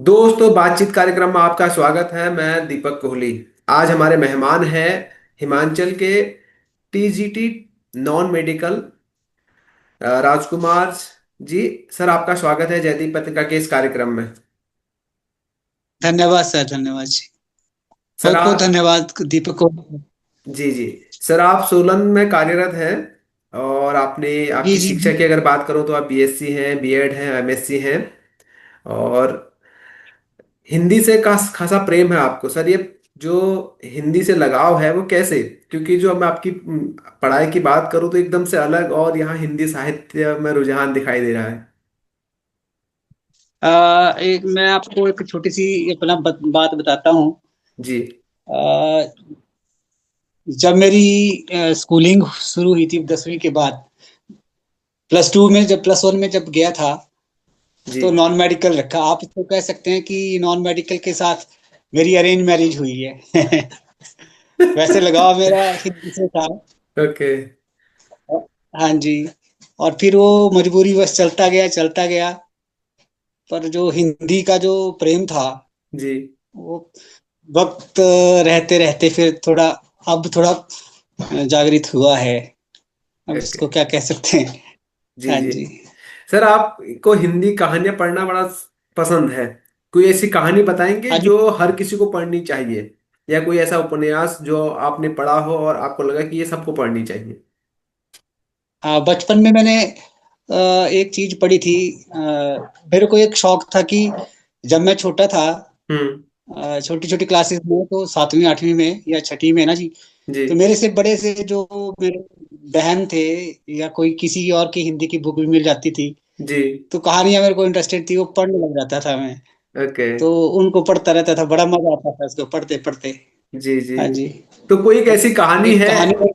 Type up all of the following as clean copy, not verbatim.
दोस्तों, बातचीत कार्यक्रम में आपका स्वागत है। मैं दीपक कोहली। आज हमारे मेहमान हैं हिमाचल के TGT non medical Rajkumar ji. Sir, आपका स्वागत है जयदीप पत्रिका के इस कार्यक्रम में। धन्यवाद सर, धन्यवाद जी। सर बहुत बहुत आप धन्यवाद दीपक को। जी जी। सर, आप सोलन में कार्यरत हैं और आपने जी आपकी जी शिक्षा जी। की अगर बात करूं तो आप बीएससी हैं, बीएड हैं, एमएससी हैं और हिंदी से का खासा प्रेम है आपको। सर, ये जो हिंदी से लगाव है वो कैसे? क्योंकि जो मैं आपकी पढ़ाई की बात करूँ तो एकदम से अलग, और यहाँ हिंदी साहित्य में रुझान दिखाई दे रहा है। एक मैं आपको एक छोटी सी अपना बात बताता हूँ। जी अ, जब मेरी स्कूलिंग शुरू हुई थी 10वीं के बाद, प्लस टू में जब प्लस वन में जब गया था, जी। तो नॉन मेडिकल रखा। आप इसको कह सकते हैं कि नॉन मेडिकल के साथ मेरी अरेंज मैरिज हुई है। वैसे लगाव मेरा हिंदी से था। ओके। हाँ जी। और फिर वो मजबूरी बस चलता गया चलता गया। पर जो हिंदी का जो प्रेम था, जी वो वक्त रहते रहते फिर थोड़ा, अब थोड़ा जागृत हुआ है। अब ओके। इसको क्या कह सकते हैं। जी हाँ जी। जी। सर, आपको हिंदी कहानियां पढ़ना बड़ा पसंद है। कोई ऐसी कहानी बताएंगे हाँ जी। जो हर किसी को पढ़नी चाहिए, या कोई ऐसा उपन्यास जो आपने पढ़ा हो और आपको लगा कि ये सबको पढ़नी चाहिए? हाँ, बचपन में मैंने एक चीज पढ़ी थी। मेरे को एक शौक था कि जब मैं छोटा था, हम्म। छोटी छोटी क्लासेस में, तो सातवीं आठवीं में या छठी में ना जी, जी तो मेरे से बड़े से जो मेरे बहन थे, या कोई किसी और की हिंदी की बुक भी मिल जाती थी, जी। तो कहानियां मेरे को इंटरेस्टेड थी, वो पढ़ने लग जाता था मैं। ओके। तो उनको पढ़ता रहता था, बड़ा मजा आता था उसको पढ़ते पढ़ते। जी जी। हाँ जी। तो कोई एक ऐसी कहानी एक है कहानी।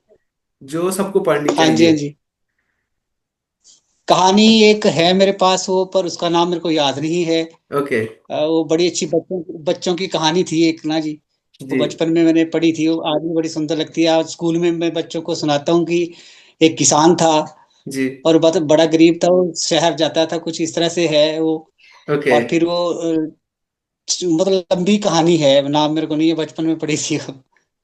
जो सबको पढ़नी हाँ जी, चाहिए? हाँ जी। कहानी एक है मेरे पास, वो पर उसका नाम मेरे को याद नहीं है। ओके। वो बड़ी अच्छी बच्चों बच्चों की कहानी थी एक ना जी। वो जी बचपन में मैंने पढ़ी थी, वो आज भी बड़ी सुंदर लगती है। आज स्कूल में मैं बच्चों को सुनाता हूँ कि एक किसान था, जी। और बहुत बड़ा गरीब था। वो शहर जाता था, कुछ इस तरह से है वो। ओके। और फिर वो मतलब लंबी कहानी है, नाम मेरे को नहीं है, बचपन में पढ़ी थी वो।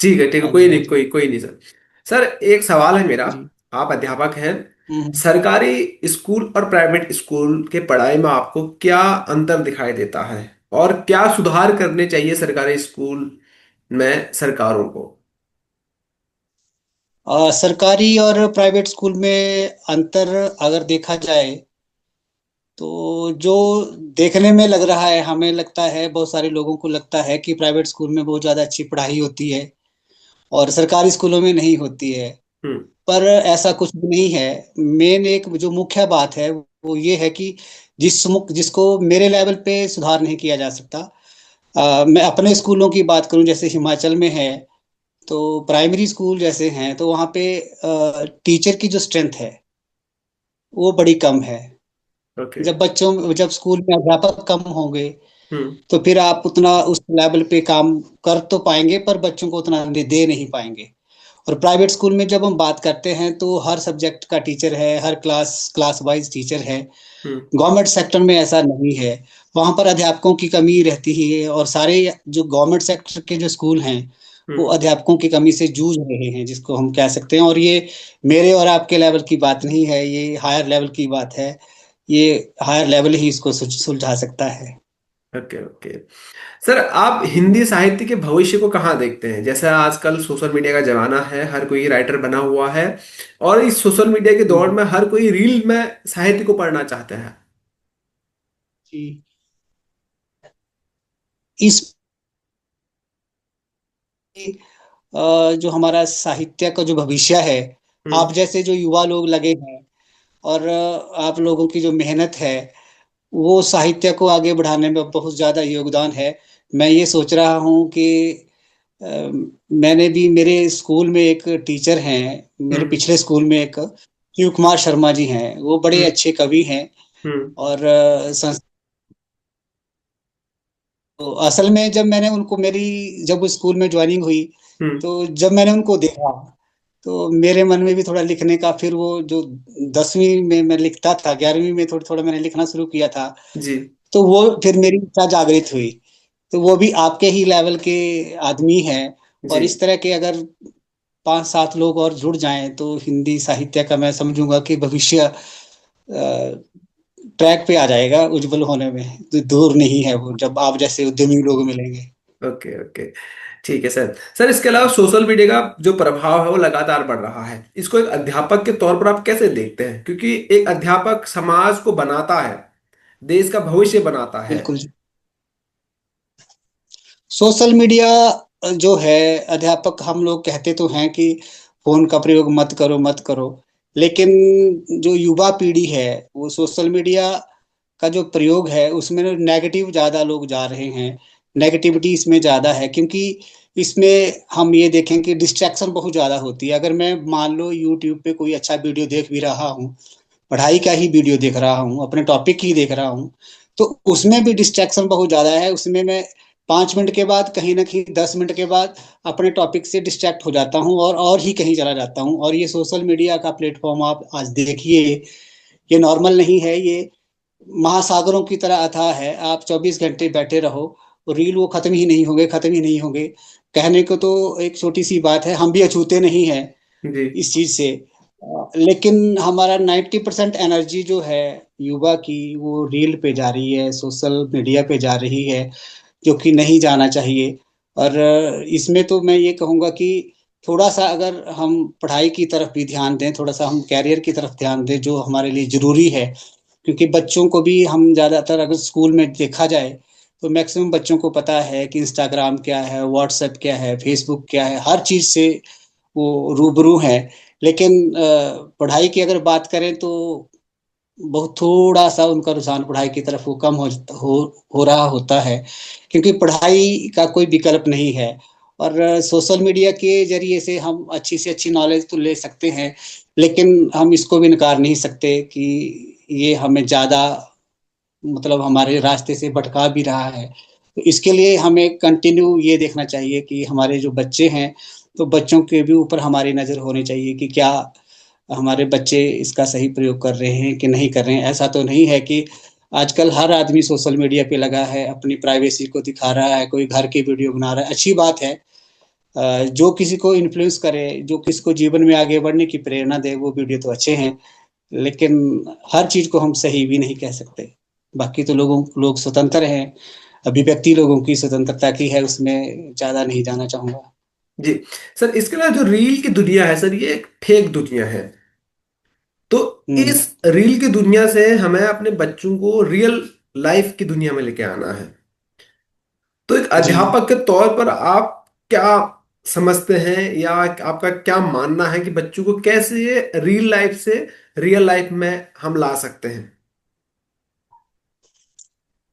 ठीक है, ठीक है, हाँ कोई जी, हाँ नहीं, जी। कोई कोई नहीं सर। सर, एक सवाल है मेरा। जी। आप अध्यापक हैं। हम्म। सरकारी स्कूल और प्राइवेट स्कूल के पढ़ाई में आपको क्या अंतर दिखाई देता है, और क्या सुधार करने चाहिए सरकारी स्कूल में सरकारों को? सरकारी और प्राइवेट स्कूल में अंतर अगर देखा जाए, तो जो देखने में लग रहा है, हमें लगता है, बहुत सारे लोगों को लगता है कि प्राइवेट स्कूल में बहुत ज्यादा अच्छी पढ़ाई होती है और सरकारी स्कूलों में नहीं होती है। हम्म। पर ऐसा कुछ भी नहीं है। मेन एक जो मुख्य बात है वो ये है कि जिसको मेरे लेवल पे सुधार नहीं किया जा सकता। मैं अपने स्कूलों की बात करूं, जैसे हिमाचल में है, तो प्राइमरी स्कूल जैसे हैं, तो वहाँ पे टीचर की जो स्ट्रेंथ है वो बड़ी कम है। ओके। जब स्कूल में अध्यापक कम होंगे, हम्म। तो फिर आप उतना उस लेवल पे काम कर तो पाएंगे, पर बच्चों को उतना दे नहीं पाएंगे। और प्राइवेट स्कूल में जब हम बात करते हैं, तो हर सब्जेक्ट का टीचर है, हर क्लास क्लास वाइज टीचर है। हम्म। गवर्नमेंट सेक्टर में ऐसा नहीं है। वहां पर अध्यापकों की कमी रहती ही है, और सारे जो गवर्नमेंट सेक्टर के जो स्कूल हैं, वो हम्म। अध्यापकों की कमी से जूझ रहे हैं, जिसको हम कह सकते हैं। और ये मेरे और आपके लेवल की बात नहीं है, ये हायर लेवल की बात है। ये हायर लेवल ही इसको सुलझा सकता है। ओके। ओके। सर, आप हिंदी साहित्य के भविष्य को कहाँ देखते हैं? जैसे आजकल सोशल मीडिया का जमाना है, हर कोई राइटर बना हुआ है, और इस सोशल मीडिया के दौर हम्म। में हर कोई रील में साहित्य को पढ़ना चाहता है। जी। इस जो हमारा साहित्य का जो भविष्य है, आप हम्म। जैसे जो युवा लोग लगे हैं, और आप लोगों की जो मेहनत है, वो साहित्य को आगे बढ़ाने में बहुत ज्यादा योगदान है। मैं ये सोच रहा हूँ कि अ, मैंने भी, मेरे स्कूल में एक टीचर हैं, मेरे हम्म। पिछले स्कूल में एक शिव कुमार शर्मा जी हैं, वो बड़े हम्म। अच्छे कवि हैं। हम्म। और तो असल में जब मैंने उनको, मेरी जब वो स्कूल में ज्वाइनिंग हुई, हम्म। तो जब मैंने उनको देखा, तो मेरे मन में भी थोड़ा लिखने का, फिर वो जो 10वीं में मैं लिखता था, 11वीं में थोड़ा थोड़ा मैंने लिखना शुरू किया था। जी तो वो फिर मेरी इच्छा जागृत हुई। तो वो भी आपके ही लेवल के आदमी हैं। जी। और इस तरह के अगर 5-7 लोग और जुड़ जाएं तो हिंदी साहित्य का मैं समझूंगा कि भविष्य ट्रैक पे आ जाएगा उज्जवल होने में। तो दूर नहीं है वो, जब आप जैसे उद्यमी लोग मिलेंगे। Okay okay. ठीक है सर। सर इसके अलावा सोशल मीडिया का जो प्रभाव है वो लगातार बढ़ रहा है, इसको एक अध्यापक के तौर पर आप कैसे देखते हैं? क्योंकि एक अध्यापक समाज को बनाता है, देश का भविष्य बनाता है। बिल्कुल। सोशल मीडिया जो है, अध्यापक हम लोग कहते तो हैं कि फोन का प्रयोग मत करो मत करो, लेकिन जो युवा पीढ़ी है वो सोशल मीडिया का जो प्रयोग है उसमें नेगेटिव ज्यादा लोग जा रहे हैं। नेगेटिविटी इसमें ज्यादा है, क्योंकि इसमें हम ये देखें कि डिस्ट्रैक्शन बहुत ज्यादा होती है। अगर मैं मान लो यूट्यूब पे कोई अच्छा वीडियो देख भी रहा हूँ, पढ़ाई का ही वीडियो देख रहा हूँ, अपने टॉपिक ही देख रहा हूँ, तो उसमें भी डिस्ट्रैक्शन बहुत ज्यादा है। उसमें मैं 5 मिनट के बाद कहीं ना कहीं 10 मिनट के बाद अपने टॉपिक से डिस्ट्रैक्ट हो जाता हूँ और ही कहीं चला जाता हूँ। और ये सोशल मीडिया का प्लेटफॉर्म आप आज देखिए, ये नॉर्मल नहीं है, ये महासागरों की तरह अथाह है। आप 24 घंटे बैठे रहो, रील वो खत्म ही नहीं होंगे, खत्म ही नहीं होंगे। कहने को तो एक छोटी सी बात है, हम भी अछूते नहीं हैं जी इस चीज से। लेकिन हमारा 90% एनर्जी जो है युवा की, वो रील पे जा रही है, सोशल मीडिया पे जा रही है, जो कि नहीं जाना चाहिए। और इसमें तो मैं ये कहूँगा कि थोड़ा सा अगर हम पढ़ाई की तरफ भी ध्यान दें, थोड़ा सा हम कैरियर की तरफ ध्यान दें, जो हमारे लिए जरूरी है। क्योंकि बच्चों को भी हम ज़्यादातर अगर स्कूल में देखा जाए तो मैक्सिमम बच्चों को पता है कि इंस्टाग्राम क्या है, व्हाट्सएप क्या है, फेसबुक क्या है, हर चीज़ से वो रूबरू हैं। लेकिन पढ़ाई की अगर बात करें तो बहुत थोड़ा सा उनका रुझान पढ़ाई की तरफ वो कम हो रहा होता है, क्योंकि पढ़ाई का कोई विकल्प नहीं है। और सोशल मीडिया के जरिए से हम अच्छी से अच्छी नॉलेज तो ले सकते हैं, लेकिन हम इसको भी नकार नहीं सकते कि ये हमें ज़्यादा मतलब हमारे रास्ते से भटका भी रहा है। तो इसके लिए हमें कंटिन्यू ये देखना चाहिए कि हमारे जो बच्चे हैं, तो बच्चों के भी ऊपर हमारी नज़र होनी चाहिए कि क्या हमारे बच्चे इसका सही प्रयोग कर रहे हैं कि नहीं कर रहे हैं। ऐसा तो नहीं है कि आजकल हर आदमी सोशल मीडिया पे लगा है, अपनी प्राइवेसी को दिखा रहा है, कोई घर की वीडियो बना रहा है, अच्छी बात है। जो किसी को इन्फ्लुएंस करे, जो किसी को जीवन में आगे बढ़ने की प्रेरणा दे, वो वीडियो तो अच्छे हैं। लेकिन हर चीज को हम सही भी नहीं कह सकते। बाकी तो लोग स्वतंत्र हैं, अभिव्यक्ति लोगों की स्वतंत्रता की है, उसमें ज्यादा नहीं जाना चाहूंगा। जी। सर इसके अलावा जो रील की दुनिया है सर, ये एक फेक दुनिया है। तो हम्म। इस रील की दुनिया से हमें अपने बच्चों को रियल लाइफ की दुनिया में लेके आना है। तो एक जी। अध्यापक के तौर पर आप क्या समझते हैं, या आपका क्या मानना है कि बच्चों को कैसे ये रियल लाइफ से रियल लाइफ में हम ला सकते हैं?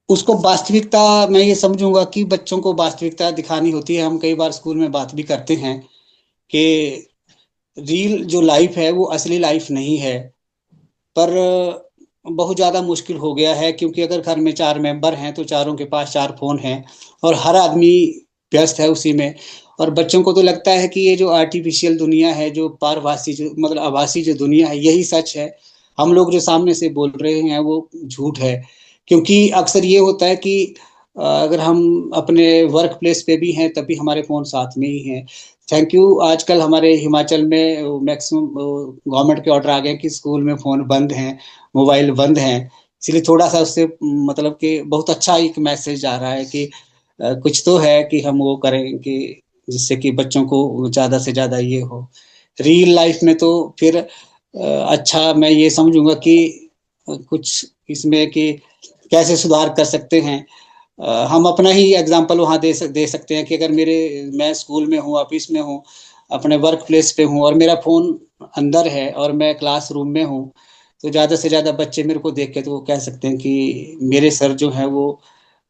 उसको वास्तविकता, मैं ये समझूंगा कि बच्चों को वास्तविकता दिखानी होती है। हम कई बार स्कूल में बात भी करते हैं कि रियल जो लाइफ है वो असली लाइफ नहीं है। पर बहुत ज़्यादा मुश्किल हो गया है, क्योंकि अगर घर में 4 मेंबर हैं तो चारों के पास 4 फोन हैं और हर आदमी व्यस्त है उसी में। और बच्चों को तो लगता है कि ये जो आर्टिफिशियल दुनिया है, जो पारभासी, जो मतलब आभासी जो दुनिया है, यही सच है। हम लोग जो सामने से बोल रहे हैं वो झूठ है। क्योंकि अक्सर ये होता है कि अगर हम अपने वर्क प्लेस पे भी हैं तब भी हमारे फ़ोन साथ में ही हैं। थैंक यू, आजकल हमारे हिमाचल में मैक्सिमम गवर्नमेंट के ऑर्डर आ गए कि स्कूल में फ़ोन बंद हैं, मोबाइल बंद हैं। इसलिए थोड़ा सा उससे मतलब कि बहुत अच्छा एक मैसेज आ रहा है कि कुछ तो है कि हम वो करें कि जिससे कि बच्चों को ज़्यादा से ज़्यादा ये हो। रियल लाइफ में तो फिर अच्छा मैं ये समझूंगा कि कुछ इसमें कि कैसे सुधार कर सकते हैं। हम अपना ही एग्जाम्पल वहाँ दे सकते हैं कि अगर मैं स्कूल में हूँ, ऑफिस में हूँ, अपने वर्क प्लेस पे हूँ और मेरा फ़ोन अंदर है और मैं क्लासरूम में हूँ, तो ज़्यादा से ज़्यादा बच्चे मेरे को देख के तो वो कह सकते हैं कि मेरे सर जो है वो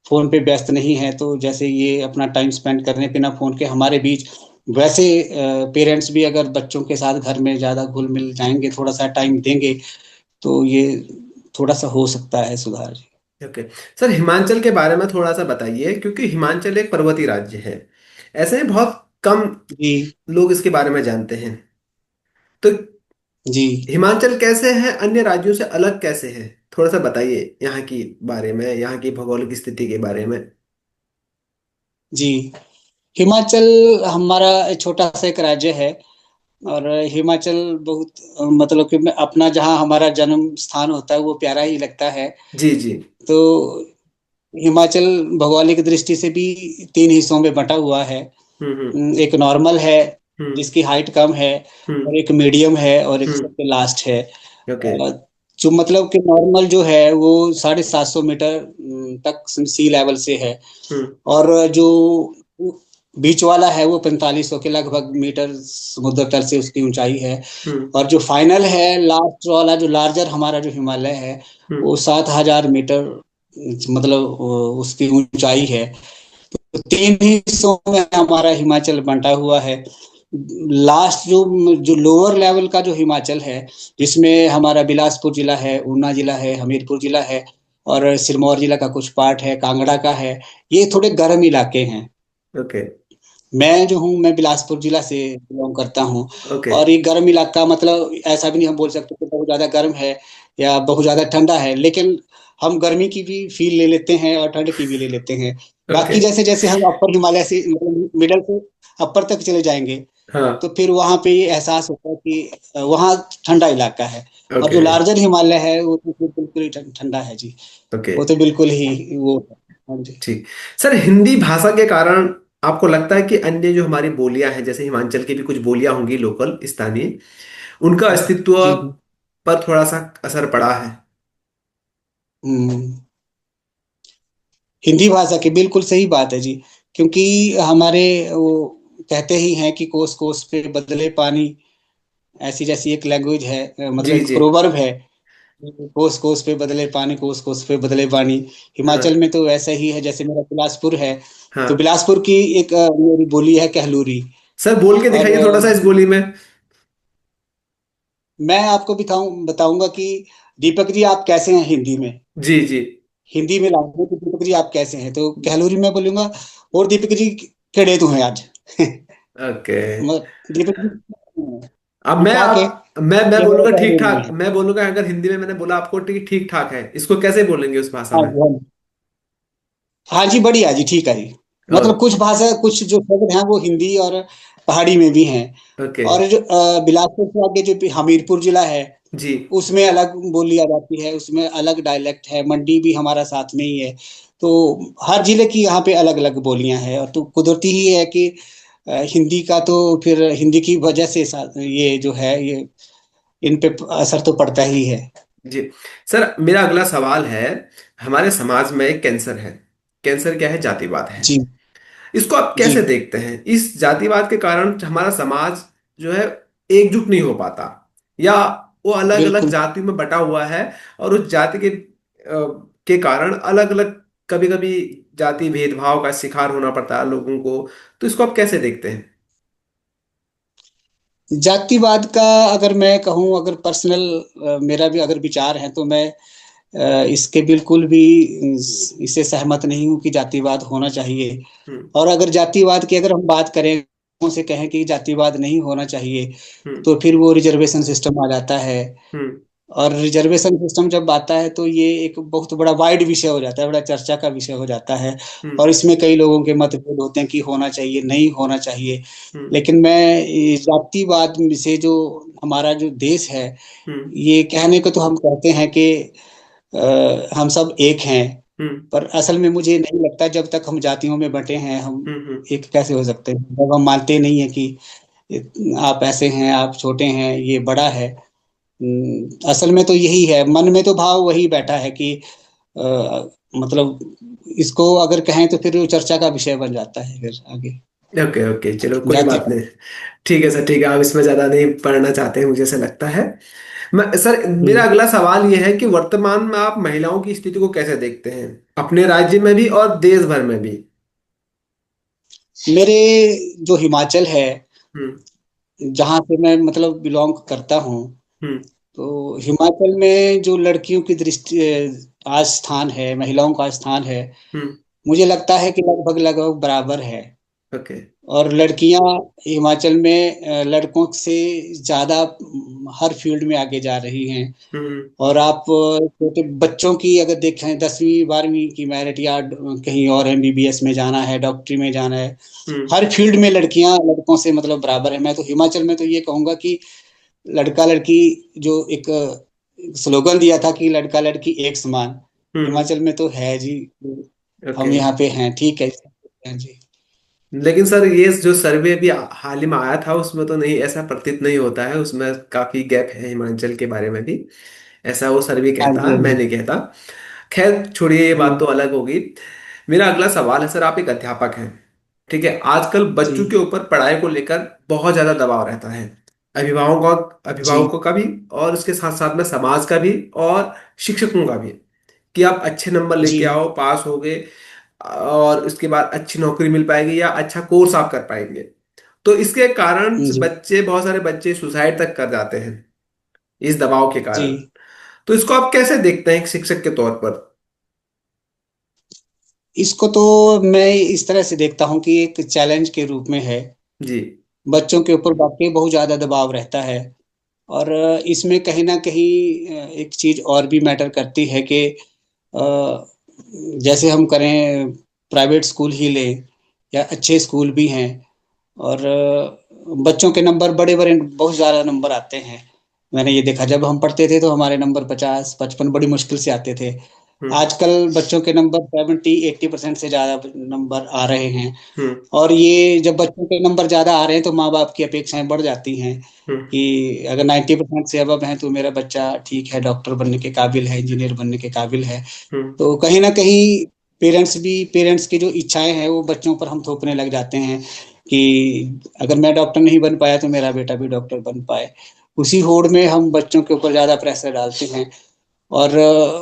फ़ोन पे व्यस्त नहीं है। तो जैसे ये अपना टाइम स्पेंड करने बिना फ़ोन के हमारे बीच, वैसे पेरेंट्स भी अगर बच्चों के साथ घर में ज़्यादा घुल मिल जाएंगे, थोड़ा सा टाइम देंगे, तो ये थोड़ा सा हो सकता है सुधार। ओके। सर हिमाचल के बारे में थोड़ा सा बताइए, क्योंकि हिमाचल एक पर्वतीय राज्य है। ऐसे में बहुत कम जी। लोग इसके बारे में जानते हैं। तो जी। हिमाचल कैसे है, अन्य राज्यों से अलग कैसे है? थोड़ा सा बताइए यहाँ की बारे में, यहाँ की भौगोलिक स्थिति के बारे में। जी, हिमाचल हमारा एक छोटा सा एक राज्य है। और हिमाचल बहुत मतलब कि अपना जहाँ हमारा जन्म स्थान होता है वो प्यारा ही लगता है। जी जी। तो हिमाचल भौगोलिक दृष्टि से भी तीन हिस्सों में बंटा हुआ है। हम्म। एक नॉर्मल है हम्म जिसकी हाइट कम है, हम्म और एक मीडियम है, और एक हम्म। सबसे लास्ट है। ओके। अ, जो मतलब कि नॉर्मल जो है वो 750 मीटर तक सी लेवल से है। हम्म और जो बीच वाला है वो 4500 के लगभग मीटर समुद्र तल से उसकी ऊंचाई है। हम्म और जो फाइनल है लास्ट वाला जो लार्जर हमारा जो हिमालय है हम्म। वो 7000 मीटर मतलब उसकी ऊंचाई है। तो तीन हिस्सों में हमारा हिमाचल बंटा हुआ है। लास्ट जो जो लोअर लेवल का जो हिमाचल है, जिसमें हमारा बिलासपुर जिला है, ऊना जिला है, हमीरपुर जिला है, और सिरमौर जिला का कुछ पार्ट है, कांगड़ा का है। ये थोड़े गर्म इलाके हैं। ओके मैं जो हूँ मैं बिलासपुर जिला से बिलोंग करता हूँ। ओके। और ये गर्म इलाका मतलब ऐसा भी नहीं हम बोल सकते कि बहुत ज्यादा गर्म है या बहुत ज्यादा ठंडा है, लेकिन हम गर्मी की भी फील ले लेते हैं और ठंड की भी ले लेते हैं। ओके। बाकी जैसे जैसे हम अपर हिमालय से मतलब मिडल से अपर तक चले जाएंगे तो हाँ। फिर वहां पे ये एहसास होता है कि वहाँ ठंडा इलाका है। और ओके जो लार्जर हिमालय है वो तो फिर बिल्कुल ही ठंडा है जी। ओके। वो तो बिल्कुल ही वो है। हाँ जी। ठीक। सर, हिंदी भाषा के कारण आपको लगता है कि अन्य जो हमारी बोलियां हैं, जैसे हिमाचल की भी कुछ बोलियां होंगी लोकल स्थानीय, उनका अस्तित्व जी। पर थोड़ा सा असर पड़ा है? हम्म। हिंदी भाषा की बिल्कुल सही बात है जी। क्योंकि हमारे वो कहते ही हैं कि कोस कोस पे बदले पानी। ऐसी जैसी एक लैंग्वेज है, मतलब जी एक जी। प्रोवर्ब है। कोस कोस पे बदले पानी, कोस कोस पे बदले पानी। हिमाचल हाँ में तो वैसा ही है, जैसे मेरा बिलासपुर है। तो हाँ। बिलासपुर की एक मेरी बोली है कहलूरी। सर, बोल के और दिखाइए थोड़ा सा इस बोली में। मैं आपको बताऊंगा कि दीपक जी आप कैसे हैं हिंदी में। जी जी। हिंदी में लाऊंगा कि दीपक जी आप कैसे हैं, तो कहलूरी में बोलूंगा और दीपक जी केड़े तू हैं आज। ओके। दीपक जी अब मैं दिखा के आप मैं ये मेरा बोलूंगा ठीक कहलूरी में ठाक, है। मैं बोलूंगा अगर हिंदी में मैंने बोला आपको ठीक ठीक ठाक है, इसको कैसे बोलेंगे उस भाषा हाँ में? जी, हाँ जी। हाँ जी, बढ़िया जी, ठीक है जी। मतलब ओके कुछ भाषा कुछ जो शब्द हैं वो हिंदी और पहाड़ी में भी हैं। ओके। और जो बिलासपुर से आगे जो हमीरपुर जिला है जी उसमें अलग बोली आ जाती है, उसमें अलग डायलेक्ट है। मंडी भी हमारा साथ में ही है। तो हर जिले की यहाँ पे अलग अलग बोलियां हैं, और तो कुदरती ही है कि हिंदी का तो फिर हिंदी की वजह से ये जो है ये इन पे असर तो पड़ता ही है। जी। सर, मेरा अगला सवाल है। हमारे समाज में एक कैंसर है। कैंसर क्या है? जातिवाद है। जी। इसको आप जी। कैसे देखते हैं? इस जातिवाद के कारण हमारा समाज जो है एकजुट नहीं हो पाता, या वो अलग अलग बिल्कुल। जातियों में बटा हुआ है, और उस जाति के कारण अलग अलग कभी कभी जाति भेदभाव का शिकार होना पड़ता है लोगों को। तो इसको आप कैसे देखते हैं? जातिवाद का अगर मैं कहूँ, अगर पर्सनल मेरा भी अगर विचार है तो मैं इसके बिल्कुल भी इससे सहमत नहीं हूँ कि जातिवाद होना चाहिए। हम्म और अगर जातिवाद की अगर हम बात करें, से कहें कि जातिवाद नहीं होना चाहिए, हम्म तो फिर वो रिजर्वेशन सिस्टम आ जाता है। हम्म और रिजर्वेशन सिस्टम जब आता है तो ये एक बहुत बड़ा वाइड विषय हो जाता है, बड़ा चर्चा का विषय हो जाता है। हम्म और इसमें कई लोगों के मतभेद होते हैं कि होना चाहिए नहीं होना चाहिए। हम्म लेकिन मैं ये जातिवाद से जो हमारा जो देश है, हम्म ये कहने को तो हम कहते हैं कि हम सब एक हैं। हम्म पर असल में मुझे नहीं लगता, जब तक हम जातियों में बंटे हैं हम हम्म। एक कैसे हो सकते हैं जब हम मानते नहीं है कि आप ऐसे हैं, आप छोटे हैं, ये बड़ा है। असल में तो यही है, मन में तो भाव वही बैठा है कि अ, मतलब इसको अगर कहें तो फिर वो चर्चा का विषय बन जाता है फिर आगे। ओके ओके, चलो कोई जाति। बात नहीं। ठीक है सर, ठीक है, आप इसमें ज्यादा नहीं पढ़ना चाहते हैं, मुझे ऐसा लगता है। मैं सर, मेरा हम्म। अगला सवाल यह है कि वर्तमान में आप महिलाओं की स्थिति को कैसे देखते हैं, अपने राज्य में भी और देश भर में भी? मेरे जो हिमाचल है, हम्म जहाँ से मैं मतलब बिलोंग करता हूँ, हम्म तो हिमाचल में जो लड़कियों की दृष्टि आज स्थान है, महिलाओं का स्थान है, हम्म। मुझे लगता है कि लगभग लगभग बराबर है। ओके और लड़कियां हिमाचल में लड़कों से ज्यादा हर फील्ड में आगे जा रही हैं। हम्म। और आप छोटे बच्चों की अगर देखें 10वीं 12वीं की मेरिट या कहीं और एमबीबीएस में जाना है, डॉक्टरी में जाना है, हम्म। हर फील्ड में लड़कियां लड़कों से मतलब बराबर है। मैं तो हिमाचल में तो ये कहूंगा कि लड़का लड़की जो एक स्लोगन दिया था कि लड़का लड़की एक समान, हम्म। हिमाचल में तो है जी। ओके। हम यहाँ पे हैं, ठीक है जी। लेकिन सर ये जो सर्वे भी हाल ही में आया था उसमें तो नहीं, ऐसा प्रतीत नहीं होता है, उसमें काफी गैप है हिमाचल के बारे में भी, ऐसा वो सर्वे हाँ कहता जी, है, हाँ मैं जी। नहीं कहता। खैर छोड़िए, ये बात हम्म। तो अलग होगी। मेरा अगला सवाल है सर, आप एक अध्यापक हैं, ठीक है, आजकल जी, बच्चों के ऊपर पढ़ाई को लेकर बहुत ज्यादा दबाव रहता है, जी, अभिभावकों का भी, और उसके साथ साथ में समाज का भी, और शिक्षकों का भी, कि आप अच्छे नंबर जी, लेके आओ, पास हो गए, और उसके बाद अच्छी नौकरी मिल पाएगी या अच्छा कोर्स आप कर पाएंगे। तो इसके कारण जी, बच्चे, बहुत सारे बच्चे सुसाइड तक कर जाते हैं इस दबाव के जी। कारण। तो इसको आप कैसे देखते हैं एक शिक्षक के तौर पर? इसको तो मैं इस तरह से देखता हूँ कि एक चैलेंज के रूप में है। जी। बच्चों के ऊपर वाकई बहुत ज्यादा दबाव रहता है। और इसमें कहीं ना कहीं एक चीज और भी मैटर करती है कि अ, जैसे हम करें प्राइवेट स्कूल ही लें या अच्छे स्कूल भी हैं, और बच्चों के नंबर बड़े बड़े बहुत ज़्यादा नंबर आते हैं। मैंने ये देखा, जब हम पढ़ते थे तो हमारे नंबर 50 55 बड़ी मुश्किल से आते थे। हम्म। आजकल बच्चों के नंबर 70 80% से ज़्यादा नंबर आ रहे हैं। हम्म। और ये जब बच्चों के नंबर ज़्यादा आ रहे हैं तो माँ बाप की अपेक्षाएं बढ़ जाती हैं हम्म। कि अगर 90% से अबव है तो मेरा बच्चा ठीक है, डॉक्टर बनने के काबिल है, इंजीनियर बनने के काबिल है। हम्म। तो कहीं ना कहीं पेरेंट्स की जो इच्छाएं हैं वो बच्चों पर हम थोपने लग जाते हैं कि अगर मैं डॉक्टर नहीं बन पाया तो मेरा बेटा भी डॉक्टर बन पाए। उसी होड़ में हम बच्चों के ऊपर ज्यादा प्रेशर डालते हैं। और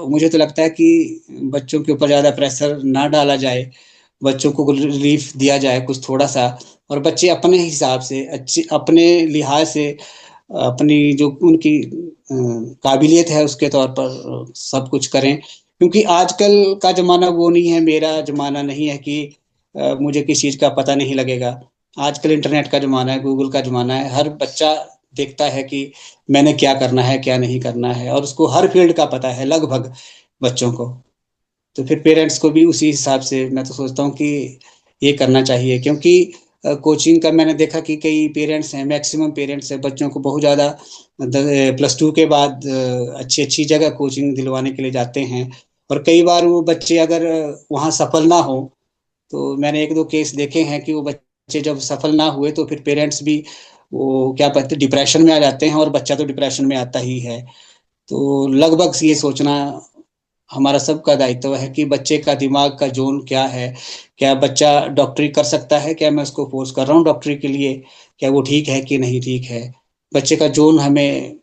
मुझे तो लगता है कि बच्चों के ऊपर ज्यादा प्रेशर ना डाला जाए, बच्चों को रिलीफ दिया जाए कुछ थोड़ा सा, और बच्चे अपने हिसाब से अच्छे अपने लिहाज से अपनी जो उनकी काबिलियत है उसके तौर पर सब कुछ करें। क्योंकि आजकल का जमाना वो नहीं है, मेरा जमाना नहीं है कि मुझे किस चीज का पता नहीं लगेगा। आजकल इंटरनेट का जमाना है, गूगल का जमाना है, हर बच्चा देखता है कि मैंने क्या करना है क्या नहीं करना है, और उसको हर फील्ड का पता है लगभग बच्चों को। तो फिर पेरेंट्स को भी उसी हिसाब से मैं तो सोचता हूँ कि ये करना चाहिए। क्योंकि कोचिंग का मैंने देखा कि कई पेरेंट्स हैं, मैक्सिमम पेरेंट्स हैं, बच्चों को बहुत ज़्यादा +2 के बाद अच्छी अच्छी जगह कोचिंग दिलवाने के लिए जाते हैं। और कई बार वो बच्चे अगर वहाँ सफल ना हो, तो मैंने एक दो केस देखे हैं कि वो बच्चे जब सफल ना हुए तो फिर पेरेंट्स भी वो क्या कहते हैं डिप्रेशन में आ जाते हैं, और बच्चा तो डिप्रेशन में आता ही है। तो लगभग ये सोचना हमारा सबका दायित्व है कि बच्चे का दिमाग का जोन क्या है, क्या बच्चा डॉक्टरी कर सकता है, क्या मैं उसको फोर्स कर रहा हूँ डॉक्टरी के लिए, क्या वो ठीक है कि नहीं ठीक है। बच्चे का जोन हमें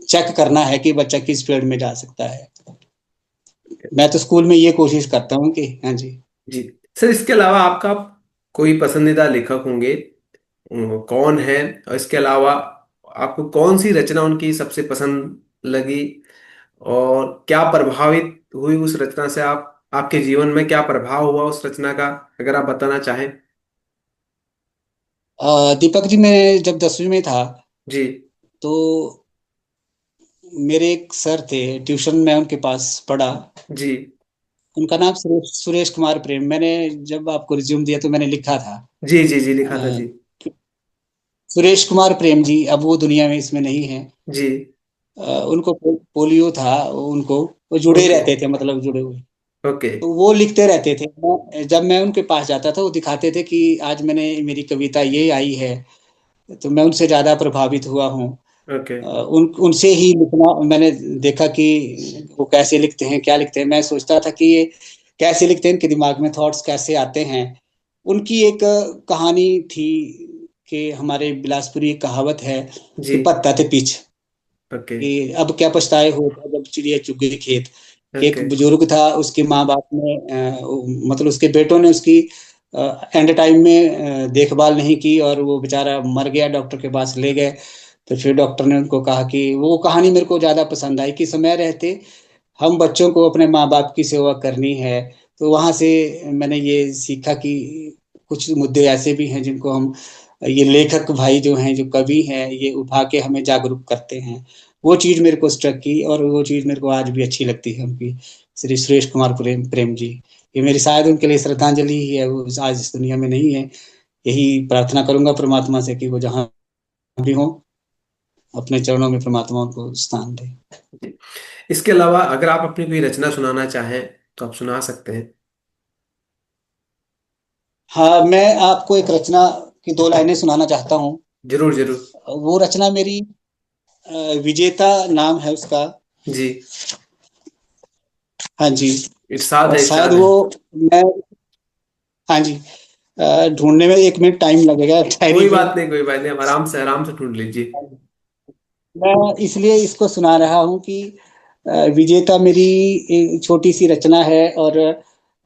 चेक करना है कि बच्चा किस फील्ड में जा सकता है। मैं तो स्कूल में ये कोशिश करता हूँ कि हाँ जी। जी। सर इसके अलावा आपका कोई पसंदीदा लेखक होंगे, कौन है? और इसके अलावा आपको कौन सी रचना उनकी सबसे पसंद लगी, और क्या प्रभावित हुई उस रचना से आप, आपके जीवन में क्या प्रभाव हुआ उस रचना का, अगर आप बताना चाहें? दीपक जी, मैं जब 10वीं में था जी। तो मेरे एक सर थे, ट्यूशन में उनके पास पढ़ा। जी। उनका नाम सुरेश कुमार प्रेम। मैंने जब आपको रिज्यूम दिया तो मैंने लिखा था जी। जी। जी लिखा था अ, जी। सुरेश कुमार प्रेम जी अब वो दुनिया में इसमें नहीं है। जी। उनको पोलियो था, उनको वो जुड़े ओके। रहते थे, मतलब जुड़े हुए। ओके। तो वो लिखते रहते थे, जब मैं उनके पास जाता था वो दिखाते थे कि आज मैंने मेरी कविता ये आई है। तो मैं उनसे ज्यादा प्रभावित हुआ हूँ। ओके। उनसे ही लिखना मैंने देखा कि वो कैसे लिखते हैं, क्या लिखते हैं। मैं सोचता था कि ये कैसे लिखते हैं, इनके दिमाग में थॉट्स कैसे आते हैं। उनकी एक कहानी थी कि हमारे बिलासपुरी एक कहावत है जी। कि पत्ता ते पीछ, ओके। कि अब क्या पछताए हो जब चिड़िया चुग गई खेत। कि एक ओके। बुजुर्ग था, उसके माँ बाप ने मतलब उसके बेटों ने उसकी एंड टाइम में देखभाल नहीं की और वो बेचारा मर गया, डॉक्टर के पास ले गए। तो फिर डॉक्टर ने उनको कहा कि वो कहानी मेरे को ज्यादा पसंद आई कि समय रहते हम बच्चों को अपने माँ बाप की सेवा करनी है। तो वहां से मैंने ये सीखा कि कुछ मुद्दे ऐसे भी हैं जिनको हम, ये लेखक भाई जो हैं, जो कवि हैं, ये उठा के हमें जागरूक करते हैं। वो चीज मेरे को स्ट्रक की, और वो चीज मेरे को आज भी अच्छी लगती है उनकी। श्री सुरेश कुमार प्रेम प्रेम जी, ये मेरी शायद उनके लिए श्रद्धांजलि ही है। वो आज इस दुनिया में नहीं है। यही प्रार्थना करूंगा परमात्मा से कि वो जहाँ भी हो, अपने चरणों में परमात्मा उनको स्थान दे। जी। इसके अलावा अगर आप अपनी कोई रचना सुनाना चाहें तो आप सुना सकते हैं। हाँ, मैं आपको एक रचना की दो लाइनें सुनाना चाहता हूँ। जरूर जरूर। वो रचना मेरी विजेता नाम है उसका। जी। हाँ जी। इरशाद और है, शायद इरशाद है। वो, मैं, हाँ जी, ढूंढने में 1 मिनट टाइम लगेगा, कोई ठहरिए। बात नहीं, कोई बात नहीं, आप आराम से ढूंढ लीजिए। मैं इसलिए इसको सुना रहा हूँ कि विजेता मेरी एक छोटी सी रचना है, और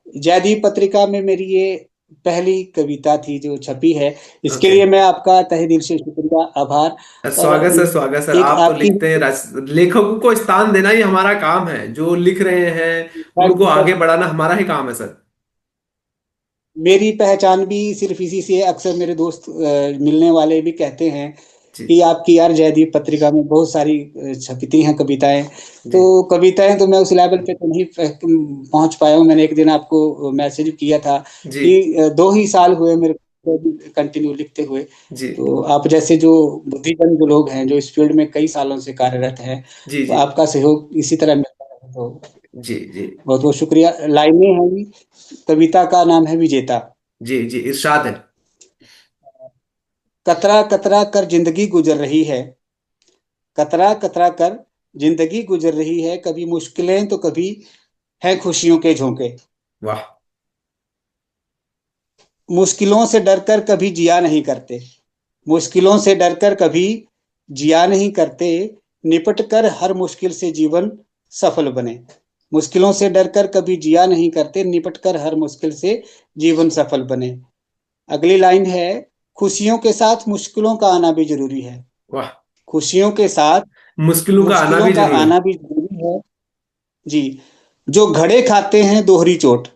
जयदीप पत्रिका में मेरी ये पहली कविता थी जो छपी है। इसके ओके। लिए मैं आपका तहे दिल से शुक्रिया, आभार। और स्वागत सर, स्वागत सर। एक आप तो आपकी, लिखते हैं, लेखकों को स्थान देना ही हमारा काम है। जो लिख रहे हैं थैंक उनको यू सर। आगे बढ़ाना हमारा ही काम है सर। मेरी पहचान भी सिर्फ इसी से है। अक्सर मेरे दोस्त मिलने वाले भी कहते हैं जी कि आपकी यार जयदीप पत्रिका में बहुत सारी छपती हैं कविताएं। जी तो कविताएं तो मैं उस लेवल पे तो नहीं पहुंच पाया हूँ। मैंने एक दिन आपको मैसेज किया था जी कि 2 ही साल हुए मेरे को कंटिन्यू लिखते हुए। जी तो आप जैसे जो बुद्धिजन जो लोग हैं, जो इस फील्ड में कई सालों से कार्यरत हैं, जी तो जी आपका सहयोग इसी तरह मिलता है। तो जी जी बहुत बहुत शुक्रिया। लाइनें हैं, कविता का नाम है विजेता। जी जी, इरशाद है। कतरा कतरा कर जिंदगी गुजर रही है, कतरा कतरा कर जिंदगी गुजर रही है, कभी मुश्किलें तो कभी है खुशियों के झोंके। वाह। मुश्किलों से डरकर कभी जिया नहीं करते, मुश्किलों से डरकर कभी जिया नहीं करते, निपट कर हर मुश्किल से जीवन सफल बने। मुश्किलों से डरकर कभी जिया नहीं करते, निपट कर हर मुश्किल से जीवन सफल बने। अगली लाइन है, खुशियों के साथ मुश्किलों का आना भी जरूरी है। वाह। खुशियों के साथ मुश्किलों का आना मुश्किलों भी का जरूरी। आना भी जरूरी है। जी। जो घड़े खाते हैं दोहरी चोट,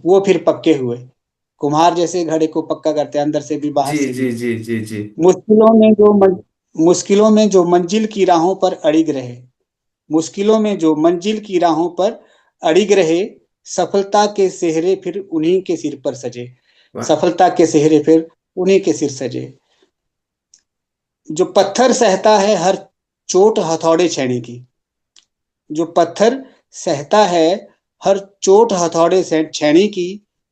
वो फिर पक्के हुए। कुम्हार जैसे घड़े को पक्का करते हैं, अंदर से भी बाहर जी से जी भी। जी जी जी। मुश्किलों में जो मुश्किलों में जो मंजिल की राहों पर अड़िग रहे, मुश्किलों में जो मंजिल की राहों पर अड़िग रहे, सफलता के सेहरे फिर उन्हीं के सिर पर सजे। वाह। सफलता के सेहरे फिर उन्हीं के सिर सजे। जो पत्थर सहता है हर चोट हथौड़े छेनी की, जो पत्थर सहता है हर चोट हथौड़े से छेनी की,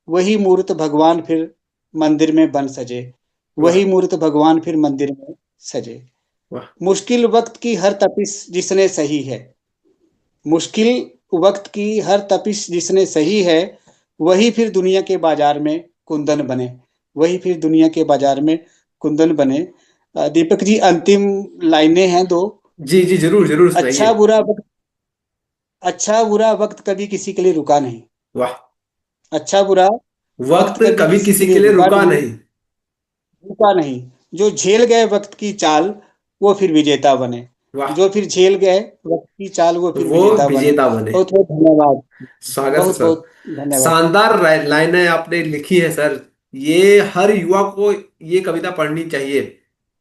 वही मूर्त भगवान फिर मंदिर में बन सजे। वाह। वही मूर्त भगवान फिर मंदिर में सजे। वाह। मुश्किल वक्त की हर तपिश जिसने सही है, मुश्किल वक्त की हर तपिश जिसने सही है, वही फिर दुनिया के बाजार में कुंदन बने। वही फिर दुनिया के बाजार में कुंदन बने। दीपक जी, अंतिम लाइनें हैं दो। जी जी, जरूर जरूर सुनाइए। अच्छा बुरा वक्त, अच्छा बुरा वक्त कभी किसी के लिए रुका नहीं। वाह। अच्छा बुरा वक्त वक्त कभी कभी किसी के किसी लिए के लिए रुका रुका नहीं। नहीं। रुका नहीं। जो झेल गए वक्त की चाल, वो फिर विजेता बने। वाह। जो फिर झेल गए वक्त की चाल, वो फिर वो विजेता बने। विजेता बने। बहुत बहुत धन्यवाद। स्वागत है बहुत सर। बहुत धन्यवाद। शानदार लाइनें आपने लिखी है सर। ये हर युवा को ये कविता पढ़नी चाहिए।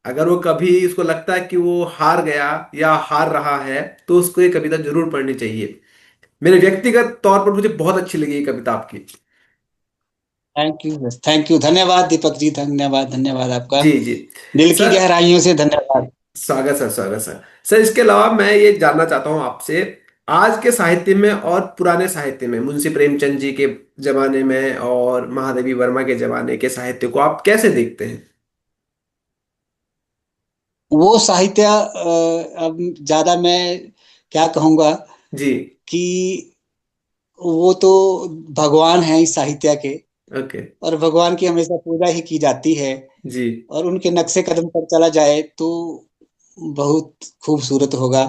अगर वो कभी इसको लगता है कि वो हार गया या हार रहा है तो उसको ये कविता जरूर पढ़नी चाहिए। मेरे व्यक्तिगत तौर पर मुझे बहुत अच्छी लगी ये कविता आपकी। थैंक यू, धन्यवाद दीपक जी, धन्यवाद, धन्यवाद आपका जी जी। दिल की सर, गहराइयों से धन्यवाद। स्वागत सर, स्वागत सर। सर, इसके अलावा मैं ये जानना चाहता हूँ आपसे, आज के साहित्य में और पुराने साहित्य में, मुंशी प्रेमचंद जी के जमाने में और महादेवी वर्मा के जमाने के साहित्य को आप कैसे देखते हैं? वो साहित्य, अब ज्यादा मैं क्या कहूँगा जी। कि वो तो भगवान है इस साहित्य के। ओके। और भगवान की हमेशा पूजा ही की जाती है। जी और उनके नक्शे कदम पर चला जाए तो बहुत खूबसूरत होगा।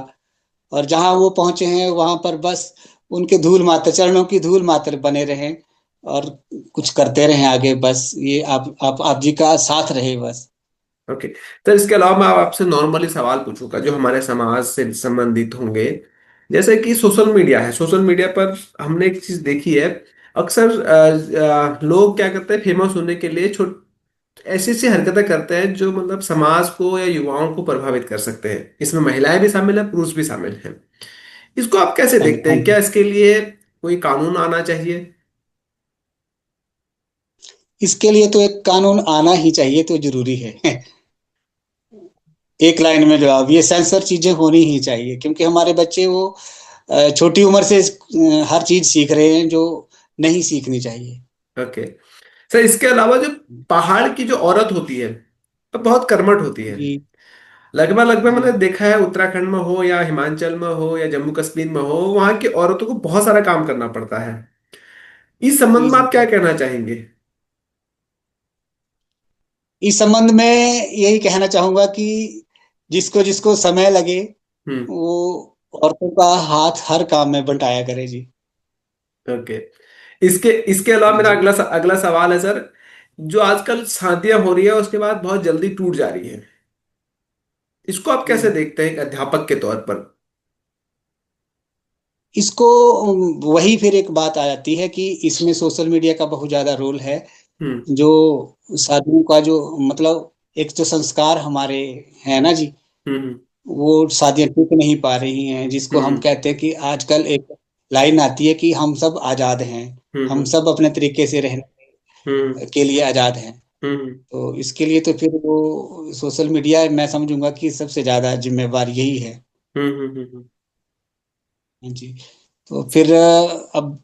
और जहाँ वो पहुंचे हैं वहां पर बस उनके धूल मात्र, चरणों की धूल मात्र बने रहें, और कुछ करते रहें आगे। बस ये आप जी का साथ रहे बस। ओके। तो इसके अलावा मैं आपसे नॉर्मली सवाल पूछूंगा जो हमारे समाज से संबंधित होंगे। जैसे कि सोशल मीडिया है, सोशल मीडिया पर हमने एक चीज देखी है, अक्सर लोग क्या करते हैं, फेमस होने के लिए छोट ऐसी ऐसी हरकतें करते हैं जो मतलब समाज को या युवाओं को प्रभावित कर सकते हैं। इसमें महिलाएं भी शामिल है, पुरुष भी शामिल हैं। इसको आप कैसे हाँ जी, देखते हाँ हैं? जी। क्या इसके लिए कोई कानून आना चाहिए? इसके लिए तो एक कानून आना ही चाहिए, तो जरूरी है। एक लाइन में जवाब, ये सेंसर चीजें होनी ही चाहिए, क्योंकि हमारे बच्चे वो छोटी उम्र से हर चीज सीख रहे हैं जो नहीं सीखनी चाहिए। ओके सर, इसके अलावा जो पहाड़ की जो औरत होती है वो बहुत कर्मठ होती है। जी, लगभग लगभग जी, मैंने देखा है, उत्तराखंड में हो या हिमाचल में हो या जम्मू कश्मीर में हो, वहां की औरतों को बहुत सारा काम करना पड़ता है। इस जी, संबंध में जी। आप क्या कहना चाहेंगे? इस संबंध में यही कहना चाहूंगा कि जिसको जिसको समय लगे हम्म। वो औरतों का हाथ हर काम में बंटाया करे जी। ओके। इसके इसके अलावा मेरा जी, अगला सवाल है सर। जो आजकल शादियां हो रही है उसके बाद बहुत जल्दी टूट जा रही है, इसको आप कैसे जी। देखते हैं एक अध्यापक के तौर पर? इसको वही फिर एक बात आ जाती है कि इसमें सोशल मीडिया का बहुत ज्यादा रोल है। हम्म। जो शादियों का जो मतलब एक जो संस्कार हमारे है ना जी, हम्म। वो शादियां टिक नहीं पा रही हैं, जिसको हम हम्म। कहते हैं कि आजकल एक लाइन आती है कि हम सब आजाद हैं, हम्म। हम हम्म। सब अपने तरीके से रहने हम्म। के लिए आजाद हैं। हम्म। तो इसके लिए तो फिर वो सोशल मीडिया, मैं समझूंगा कि सबसे ज्यादा जिम्मेवार यही है। हम्म। हम्म। हाँ जी। तो फिर अब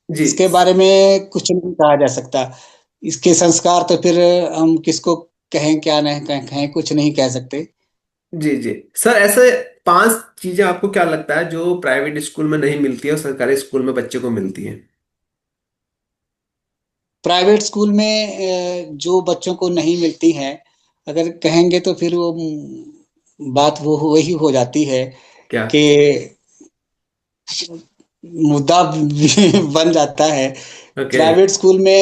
जी इसके बारे में कुछ नहीं कहा जा सकता। इसके संस्कार तो फिर हम किसको कहें, क्या नहीं कहें, कुछ नहीं कह सकते। जी जी सर, ऐसे 5 चीजें आपको क्या लगता है जो प्राइवेट स्कूल में नहीं मिलती है और सरकारी स्कूल में बच्चे को मिलती है? प्राइवेट स्कूल में जो बच्चों को नहीं मिलती है, अगर कहेंगे तो फिर वो बात वो वही हो जाती है क्या? कि मुद्दा बन जाता है। ओके। प्राइवेट स्कूल में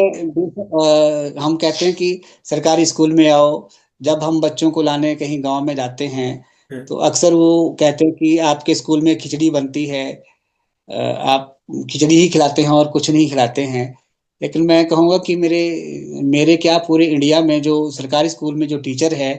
हम कहते हैं कि सरकारी स्कूल में आओ। जब हम बच्चों को लाने कहीं गांव में जाते हैं तो अक्सर वो कहते हैं कि आपके स्कूल में खिचड़ी बनती है, आप खिचड़ी ही खिलाते हैं और कुछ नहीं खिलाते हैं। लेकिन मैं कहूँगा कि मेरे मेरे क्या पूरे इंडिया में जो सरकारी स्कूल में जो टीचर है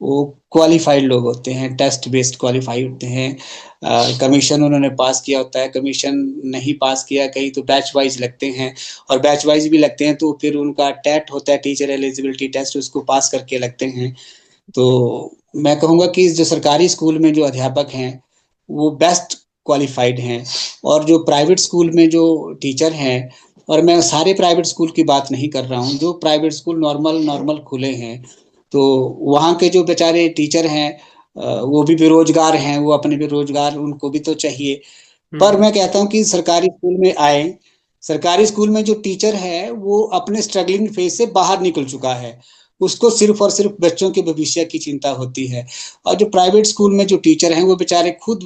वो क्वालिफाइड लोग होते हैं, टेस्ट बेस्ड क्वालिफाइड होते हैं। कमीशन उन्होंने पास किया होता है, कमीशन नहीं पास किया कहीं तो बैच वाइज लगते हैं, और बैच वाइज भी लगते हैं तो फिर उनका टेट होता है, टीचर एलिजिबिलिटी टेस्ट, उसको पास करके लगते हैं। तो मैं कहूँगा कि जो सरकारी स्कूल में जो अध्यापक हैं वो बेस्ट क्वालिफाइड हैं। और जो प्राइवेट स्कूल में जो टीचर हैं, और मैं सारे प्राइवेट स्कूल की बात नहीं कर रहा हूँ, जो प्राइवेट स्कूल नॉर्मल नॉर्मल खुले हैं तो वहाँ के जो बेचारे टीचर हैं वो भी बेरोजगार हैं, वो अपने बेरोजगार, उनको भी तो चाहिए। पर हम्म। मैं कहता हूँ कि सरकारी स्कूल में आए, सरकारी स्कूल में जो टीचर है वो अपने स्ट्रगलिंग फेज से बाहर निकल चुका है, उसको सिर्फ और सिर्फ बच्चों के भविष्य की चिंता होती है। और जो प्राइवेट स्कूल में जो टीचर हैं वो बेचारे खुद,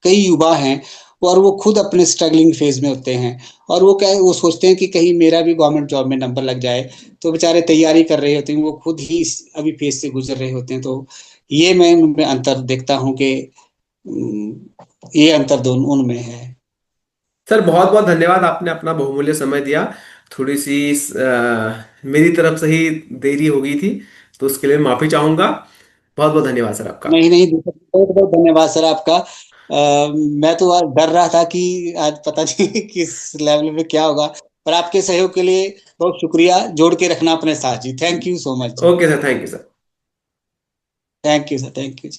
कई युवा हैं और वो खुद अपने स्ट्रगलिंग फेज में होते हैं, और वो क्या वो सोचते हैं कि कहीं मेरा भी गवर्नमेंट जॉब में नंबर लग जाए, तो बेचारे तैयारी कर रहे होते हैं, वो खुद ही अभी फेज से गुजर रहे होते हैं। तो ये मैं उनमें अंतर देखता हूँ कि ये अंतर दोनों उनमें है। सर बहुत बहुत धन्यवाद, आपने अपना बहुमूल्य समय दिया। थोड़ी सी मेरी तरफ से ही देरी हो गई थी, तो उसके लिए माफी चाहूंगा। बहुत बहुत धन्यवाद सर आपका। नहीं, नहीं, बहुत बहुत धन्यवाद सर आपका। मैं तो आज डर रहा था कि आज पता नहीं किस लेवल में क्या होगा, पर आपके सहयोग के लिए बहुत शुक्रिया, जोड़ के रखना अपने साथ जी। थैंक यू सो मच जी। Okay sir, thank you sir. Thank you sir, thank you.